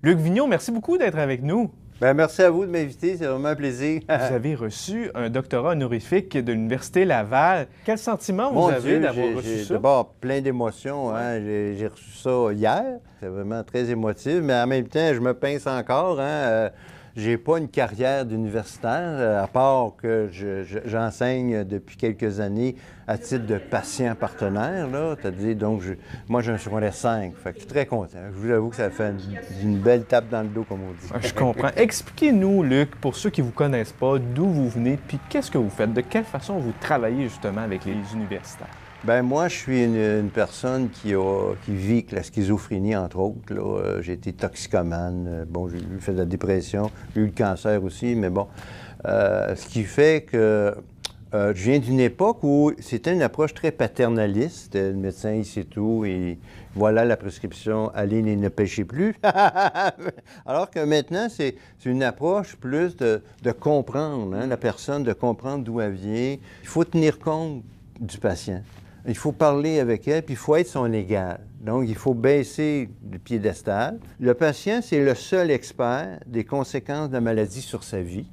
Luc Vigneault, merci beaucoup d'être avec nous. Bien, merci à vous de m'inviter, c'est vraiment un plaisir. Vous avez reçu un doctorat honorifique de l'Université Laval. Quel sentiment vous avez d'avoir reçu ça? D'abord, plein d'émotions. Hein? J'ai reçu ça hier. C'est vraiment très émotif, mais en même temps, je me pince encore. Hein? J'ai pas une carrière d'universitaire, à part que j'enseigne depuis quelques années à titre de patient partenaire, là. C'est-à-dire, donc, moi, j'ai un secondaire 5. Fait que je suis très content. Je vous avoue que ça fait une belle tape dans le dos, comme on dit. Je comprends. Expliquez-nous, Luc, pour ceux qui ne vous connaissent pas, d'où vous venez, puis qu'est-ce que vous faites, de quelle façon vous travaillez justement avec les universitaires. Bien, moi, je suis une personne qui vit avec la schizophrénie, entre autres. Là. J'ai été toxicomane. Bon, j'ai fait de la dépression, j'ai eu le cancer aussi, mais bon. Ce qui fait que je viens d'une époque où c'était une approche très paternaliste. Le médecin, il sait tout, et voilà la prescription, allez et ne péchez plus. Alors que maintenant, c'est une approche plus de comprendre la personne, de comprendre d'où elle vient. Il faut tenir compte du patient. Il faut parler avec elle, puis il faut être son égal. Donc, il faut baisser le piédestal. Le patient, c'est le seul expert des conséquences de la maladie sur sa vie.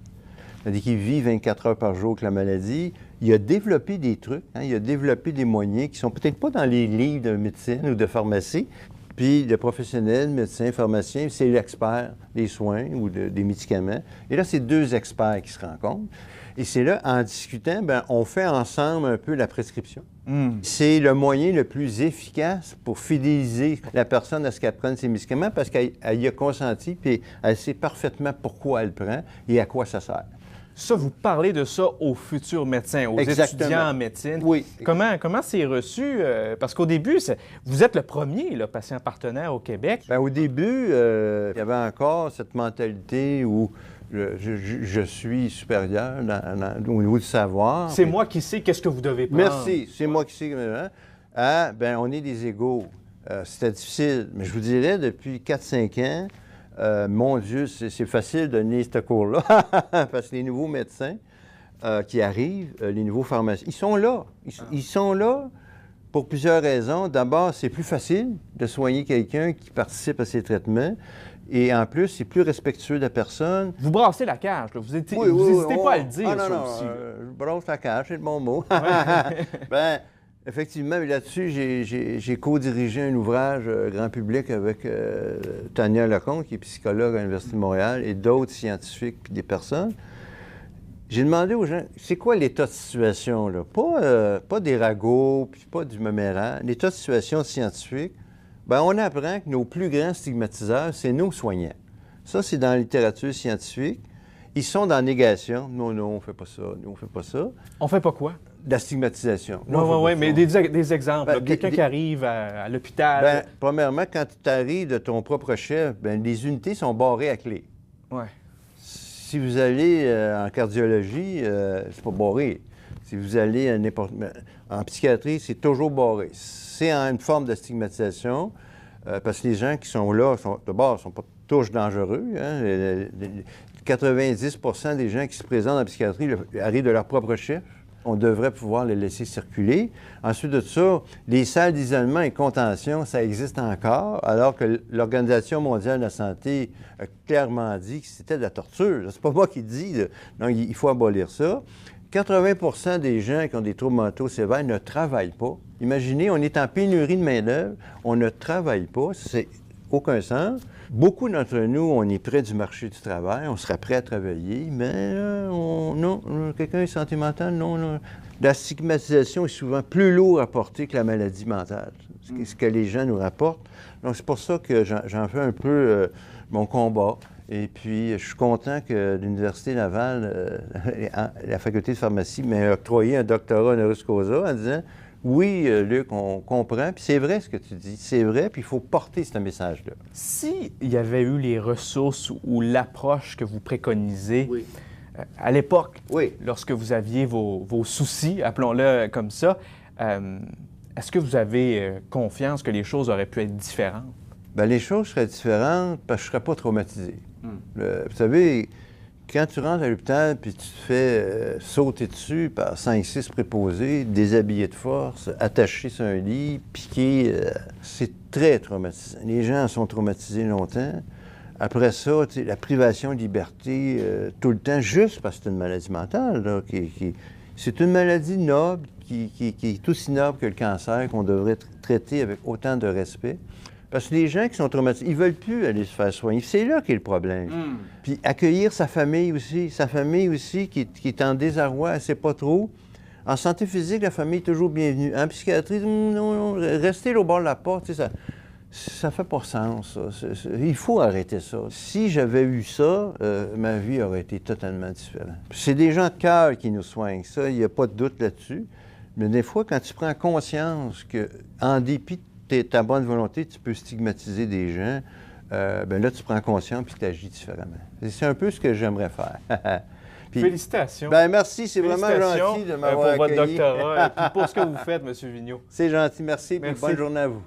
C'est-à-dire qu'il vit 24 heures par jour avec la maladie. Il a développé des trucs, il a développé des moyens qui sont peut-être pas dans les livres de médecine ou de pharmacie. Puis le professionnel, médecin, pharmacien, c'est l'expert des soins ou des médicaments. Et là, c'est deux experts qui se rencontrent. Et c'est là, en discutant, bien, on fait ensemble un peu la prescription. C'est le moyen le plus efficace pour fidéliser la personne à ce qu'elle prenne ses médicaments parce qu'elle y a consenti puis elle sait parfaitement pourquoi elle prend et à quoi ça sert. Ça, vous parlez de ça aux futurs médecins, aux étudiants en médecine. Oui. Comment c'est reçu? Parce qu'au début, vous êtes le premier patient partenaire au Québec. Bien, au début, il y avait encore cette mentalité où je suis supérieur au niveau du savoir. C'est moi qui sais qu'est-ce que vous devez prendre. Merci, c'est moi qui sais. Bien, on est des égaux. C'était difficile, mais je vous dirais, depuis 4-5 ans, mon Dieu, c'est facile de donner ce cours-là, parce que les nouveaux médecins qui arrivent, les nouveaux pharmaciens, ils sont là. Ils sont là pour plusieurs raisons. D'abord, c'est plus facile de soigner quelqu'un qui participe à ces traitements. Et en plus, c'est plus respectueux de la personne. Vous brassez la cage, là. Vous n'hésitez pas à le dire, ça aussi. Je brasse la cage, c'est le bon mot. Bien, effectivement, là-dessus, j'ai co-dirigé un ouvrage grand public avec Tania Lecomte, qui est psychologue à l'Université de Montréal, et d'autres scientifiques puis des personnes. J'ai demandé aux gens, c'est quoi l'état de situation, là? Pas des ragots, puis pas du mémérant, l'état de situation scientifique. Bien, on apprend que nos plus grands stigmatiseurs, c'est nos soignants. Ça, c'est dans la littérature scientifique. Ils sont dans la négation. Non, on ne fait pas ça. Nous, on ne fait pas ça. On fait pas quoi? De la stigmatisation. Oui, mais des exemples. Quelqu'un qui arrive à l'hôpital. Bien, premièrement, quand tu arrives de ton propre chef, bien, les unités sont barrées à clé. Oui. Si vous allez en cardiologie, c'est pas barré. Si vous allez en psychiatrie, c'est toujours barré. C'est une forme de stigmatisation, parce que les gens qui sont là, d'abord, ne sont pas tous dangereux. Hein? 90 des gens qui se présentent en psychiatrie arrivent de leur propre chef. On devrait pouvoir les laisser circuler. Ensuite de ça, les salles d'isolement et contention, ça existe encore, alors que l'Organisation mondiale de la santé a clairement dit que c'était de la torture. C'est pas moi qui le dis. Là. Donc, il faut abolir ça. 80 des gens qui ont des troubles mentaux sévères ne travaillent pas. Imaginez, on est en pénurie de main-d'œuvre, on ne travaille pas, c'est aucun sens. Beaucoup d'entre nous, on est près du marché du travail, on serait prêt à travailler, mais non, quelqu'un est sentimental, non. La stigmatisation est souvent plus lourde à porter que la maladie mentale, ce que les gens nous rapportent. Donc, c'est pour ça que j'en fais un peu mon combat. Et puis, je suis content que l'Université Laval, la faculté de pharmacie, m'ait octroyé un doctorat honoris causa en disant « Oui, Luc, on comprend, puis c'est vrai ce que tu dis, c'est vrai, puis il faut porter ce message-là. » S'il y avait eu les ressources ou l'approche que vous préconisez à l'époque, lorsque vous aviez vos soucis, appelons-le comme ça, est-ce que vous avez confiance que les choses auraient pu être différentes? Bien, les choses seraient différentes parce que je ne serais pas traumatisé. Vous savez, quand tu rentres à l'hôpital puis tu te fais sauter dessus par 5-6 préposés, déshabillés de force, attachés sur un lit, piqués, c'est très traumatisant. Les gens sont traumatisés longtemps. Après ça, la privation de liberté tout le temps, juste parce que c'est une maladie mentale. Là, c'est une maladie noble qui est aussi noble que le cancer, qu'on devrait traiter avec autant de respect. Parce que les gens qui sont traumatisés, ils ne veulent plus aller se faire soigner. C'est là qu'est le problème. Puis accueillir sa famille aussi qui est en désarroi, elle ne sait pas trop. En santé physique, la famille est toujours bienvenue. En psychiatrie, non, rester au bord de la porte, ça fait pas sens, ça. Il faut arrêter ça. Si j'avais eu ça, ma vie aurait été totalement différente. C'est des gens de cœur qui nous soignent, ça, il n'y a pas de doute là-dessus. Mais des fois, quand tu prends conscience qu'en dépit de ta bonne volonté, tu peux stigmatiser des gens, bien là, tu prends conscience et tu agis différemment. C'est un peu ce que j'aimerais faire. Puis, félicitations. Bien, merci, c'est vraiment gentil de m'avoir pour accueilli. votre doctorat et pour ce que vous faites, M. Vigneault. C'est gentil, merci. Puis bonne journée à vous.